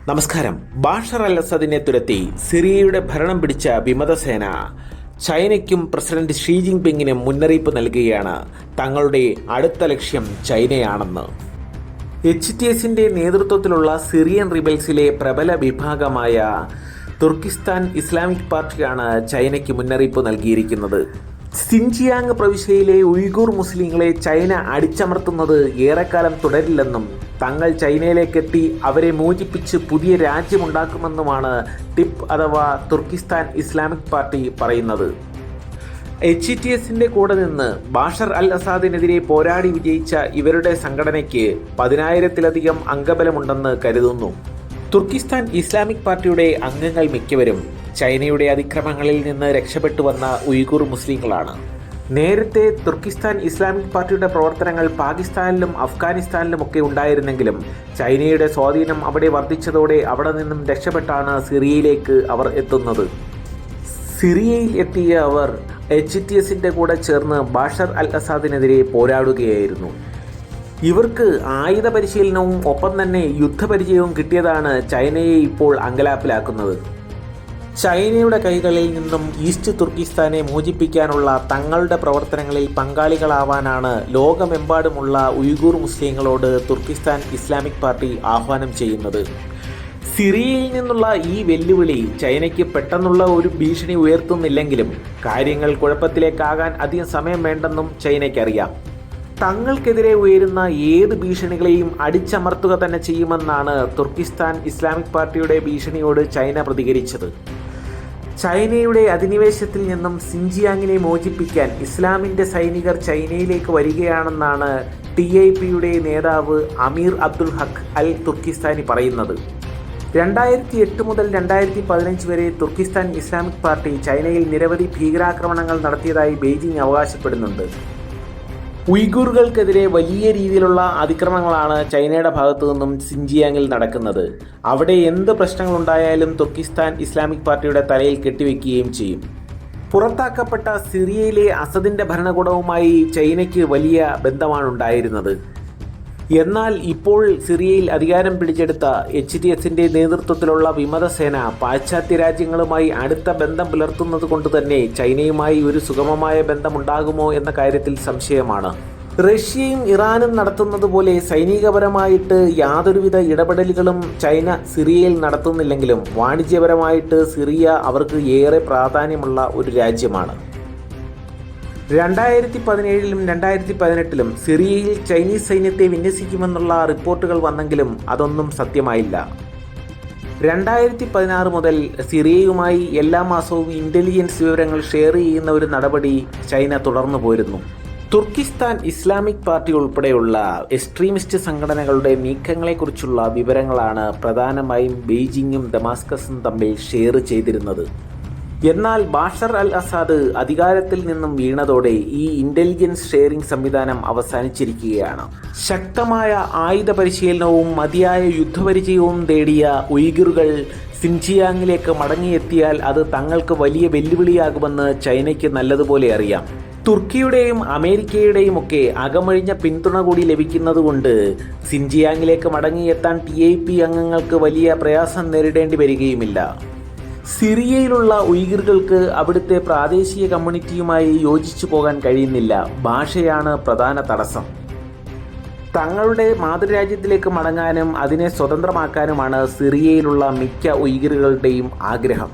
നമസ്കാരം. Bashar al അസദിനെ തുരത്തി സിറിയയുടെ ഭരണം പിടിച്ച വിമതസേന ചൈനയ്ക്കും പ്രസിഡന്റ് ഷീ ജിൻപിങ്ങിനും മുന്നറിയിപ്പ് നൽകുകയാണ് തങ്ങളുടെ അടുത്ത ലക്ഷ്യം ചൈനയാണെന്ന്. HTSന്റെ നേതൃത്വത്തിലുള്ള സിറിയൻ റിബൽസിലെ പ്രബല വിഭാഗമായ തുർക്കിസ്ഥാൻ ഇസ്ലാമിക് പാർട്ടിയാണ് ചൈനയ്ക്ക് മുന്നറിയിപ്പ് നൽകിയിരിക്കുന്നത്. സിൻജിയാങ് പ്രവിശ്യയിലെ ഉയ്ഗൂർ മുസ്ലിങ്ങളെ ചൈന അടിച്ചമർത്തുന്നത് ഏറെക്കാലം തുടരില്ലെന്നും തങ്ങൾ ചൈനയിലേക്കെത്തി അവരെ മോചിപ്പിച്ച് പുതിയ രാജ്യമുണ്ടാക്കുമെന്നുമാണ് ടിപ്പ് അഥവാ തുർക്കിസ്ഥാൻ ഇസ്ലാമിക് പാർട്ടി പറയുന്നത്. HTSന്റെ കൂടെ നിന്ന് ബാഷർ അൽ അസാദിനെതിരെ പോരാടി വിജയിച്ച ഇവരുടെ സംഘടനയ്ക്ക് 10,000-ലധികം അംഗബലമുണ്ടെന്ന് കരുതുന്നു. തുർക്കിസ്ഥാൻ ഇസ്ലാമിക് പാർട്ടിയുടെ അംഗങ്ങൾ മിക്കവരും ചൈനയുടെ അതിക്രമങ്ങളിൽ നിന്ന് രക്ഷപ്പെട്ടു വന്ന ഉയ്ഗൂർ മുസ്ലിങ്ങളാണ്. നേരത്തെ തുർക്കിസ്ഥാൻ ഇസ്ലാമിക് പാർട്ടിയുടെ പ്രവർത്തനങ്ങൾ പാകിസ്ഥാനിലും അഫ്ഗാനിസ്ഥാനിലുമൊക്കെ ഉണ്ടായിരുന്നെങ്കിലും ചൈനയുടെ സ്വാധീനം അവിടെ വർദ്ധിച്ചതോടെ അവിടെ നിന്നും രക്ഷപ്പെട്ടാണ് സിറിയയിലേക്ക് അവർ എത്തുന്നത്. സിറിയയിൽ എത്തിയ അവർ HTSന്റെ കൂടെ ചേർന്ന് ബാഷർ അൽ അസാദിനെതിരെ പോരാടുകയായിരുന്നു. ഇവർക്ക് ആയുധ പരിശീലനവും ഒപ്പം തന്നെ യുദ്ധപരിചയവും കിട്ടിയതാണ് ചൈനയെ ഇപ്പോൾ അങ്കലാപ്പിലാക്കുന്നത്. ചൈനയുടെ കൈകളിൽ നിന്നും ഈസ്റ്റ് തുർക്കിസ്ഥാനെ മോചിപ്പിക്കാനുള്ള തങ്ങളുടെ പ്രവർത്തനങ്ങളിൽ പങ്കാളികളാവാനാണ് ലോകമെമ്പാടുമുള്ള ഉയ്ഗൂർ മുസ്ലിങ്ങളോട് തുർക്കിസ്ഥാൻ ഇസ്ലാമിക് പാർട്ടി ആഹ്വാനം ചെയ്യുന്നത്. സിറിയയിൽ നിന്നുള്ള ഈ വെല്ലുവിളി ചൈനയ്ക്ക് പെട്ടെന്നുള്ള ഒരു ഭീഷണി ഉയർത്തുന്നില്ലെങ്കിലും കാര്യങ്ങൾ കുഴപ്പത്തിലേക്കാകാൻ അധികം സമയം വേണ്ടെന്നും ചൈനയ്ക്കറിയാം. തങ്ങൾക്കെതിരെ ഉയരുന്ന ഏത് ഭീഷണികളെയും അടിച്ചമർത്തുക തന്നെ ചെയ്യുമെന്നാണ് തുർക്കിസ്ഥാൻ ഇസ്ലാമിക് പാർട്ടിയുടെ ഭീഷണിയോട് ചൈന പ്രതികരിച്ചത്. ചൈനയുടെ അധിനിവേശത്തിൽ നിന്നും സിൻജിയാങ്ങിനെ മോചിപ്പിക്കാൻ ഇസ്ലാമിൻ്റെ സൈനികർ ചൈനയിലേക്ക് വരികയാണെന്നാണ് TIPയുടെ നേതാവ് അമീർ അബ്ദുൽ ഹഖ് അൽ തുർക്കിസ്ഥാനി പറയുന്നത്. 2008 മുതൽ 2015 വരെ തുർക്കിസ്ഥാൻ ഇസ്ലാമിക് പാർട്ടി ചൈനയിൽ നിരവധി ഭീകരാക്രമണങ്ങൾ നടത്തിയതായി ബെയ്ജിംഗ് അവകാശപ്പെടുന്നുണ്ട്. ഉയ്ഗൂറുകൾക്കെതിരെ വലിയ രീതിയിലുള്ള അതിക്രമങ്ങളാണ് ചൈനയുടെ ഭാഗത്തു നിന്നും സിൻജിയാങ്ങിൽ നടക്കുന്നത്. അവിടെ എന്ത് പ്രശ്നങ്ങളുണ്ടായാലും തുർക്കിസ്ഥാൻ ഇസ്ലാമിക് പാർട്ടിയുടെ തലയിൽ കെട്ടിവെക്കുകയും ചെയ്യും. പുറത്താക്കപ്പെട്ട സിറിയയിലെ അസദിൻ്റെ ഭരണകൂടവുമായി ചൈനയ്ക്ക് വലിയ ബന്ധമാണുണ്ടായിരുന്നത്. എന്നാൽ ഇപ്പോൾ സിറിയയിൽ അധികാരം പിടിച്ചെടുത്ത HTSന്റെ നേതൃത്വത്തിലുള്ള വിമതസേന പാശ്ചാത്യ രാജ്യങ്ങളുമായി അടുത്ത ബന്ധം പുലർത്തുന്നത് കൊണ്ട് തന്നെ ചൈനയുമായി ഒരു സുഗമമായ ബന്ധമുണ്ടാകുമോ എന്ന കാര്യത്തിൽ സംശയമാണ്. റഷ്യയും ഇറാനും നടത്തുന്നത് പോലെ സൈനികപരമായിട്ട് യാതൊരുവിധ ഇടപെടലുകളും ചൈന സിറിയയിൽ നടത്തുന്നില്ലെങ്കിലും വാണിജ്യപരമായിട്ട് സിറിയ അവർക്ക് ഏറെ പ്രാധാന്യമുള്ള ഒരു രാജ്യമാണ്. 2017-ലും 2018-ലും സിറിയയിൽ ചൈനീസ് സൈന്യത്തെ വിന്യസിക്കുമെന്നുള്ള റിപ്പോർട്ടുകൾ വന്നെങ്കിലും അതൊന്നും സത്യമായില്ല. 2016 മുതൽ സിറിയയുമായി എല്ലാ മാസവും ഇൻ്റലിജൻസ് വിവരങ്ങൾ ഷെയർ ചെയ്യുന്ന ഒരു നടപടി ചൈന തുടർന്നു പോരുന്നു. തുർക്കിസ്ഥാൻ ഇസ്ലാമിക് പാർട്ടി ഉൾപ്പെടെയുള്ള എക്സ്ട്രീമിസ്റ്റ് സംഘടനകളുടെ നീക്കങ്ങളെക്കുറിച്ചുള്ള വിവരങ്ങളാണ് പ്രധാനമായും ബെയ്ജിങ്ങും ദമാസ്കസും തമ്മിൽ ഷെയർ ചെയ്തിരുന്നത്. എന്നാൽ ബാഷർ അൽ അസാദ് അധികാരത്തിൽ നിന്നും വീണതോടെ ഈ ഇൻ്റലിജൻസ് ഷെയറിംഗ് സംവിധാനം അവസാനിച്ചിരിക്കുകയാണ്. ശക്തമായ ആയുധ പരിശീലനവും മതിയായ യുദ്ധപരിചയവും നേടിയ ഉയ്ഗുറുകൾ സിൻജിയാങ്ങിലേക്ക് മടങ്ങിയെത്തിയാൽ അത് തങ്ങൾക്ക് വലിയ വെല്ലുവിളിയാകുമെന്ന് ചൈനയ്ക്ക് നല്ലതുപോലെ അറിയാം. തുർക്കിയുടെയും അമേരിക്കയുടെയും ഒക്കെ അകമഴിഞ്ഞ പിന്തുണ കൂടി ലഭിക്കുന്നതുകൊണ്ട് സിൻജിയാങ്ങിലേക്ക് മടങ്ങിയെത്താൻ TIP അംഗങ്ങൾക്ക് വലിയ പ്രയാസം നേരിടേണ്ടി വരികയുമില്ല. സിറിയയിലുള്ള ഉയ്ഗുറുകൾക്ക് അവിടുത്തെ പ്രാദേശിക കമ്മ്യൂണിറ്റിയുമായി യോജിച്ചു പോകാൻ കഴിയുന്നില്ല. ഭാഷയാണ് പ്രധാന തടസ്സം. തങ്ങളുടെ മാതൃരാജ്യത്തിലേക്ക് മടങ്ങാനും അതിനെ സ്വതന്ത്രമാക്കാനുമാണ് സിറിയയിലുള്ള മിക്ക ഉയ്ഗുറുകളുടെയും ആഗ്രഹം.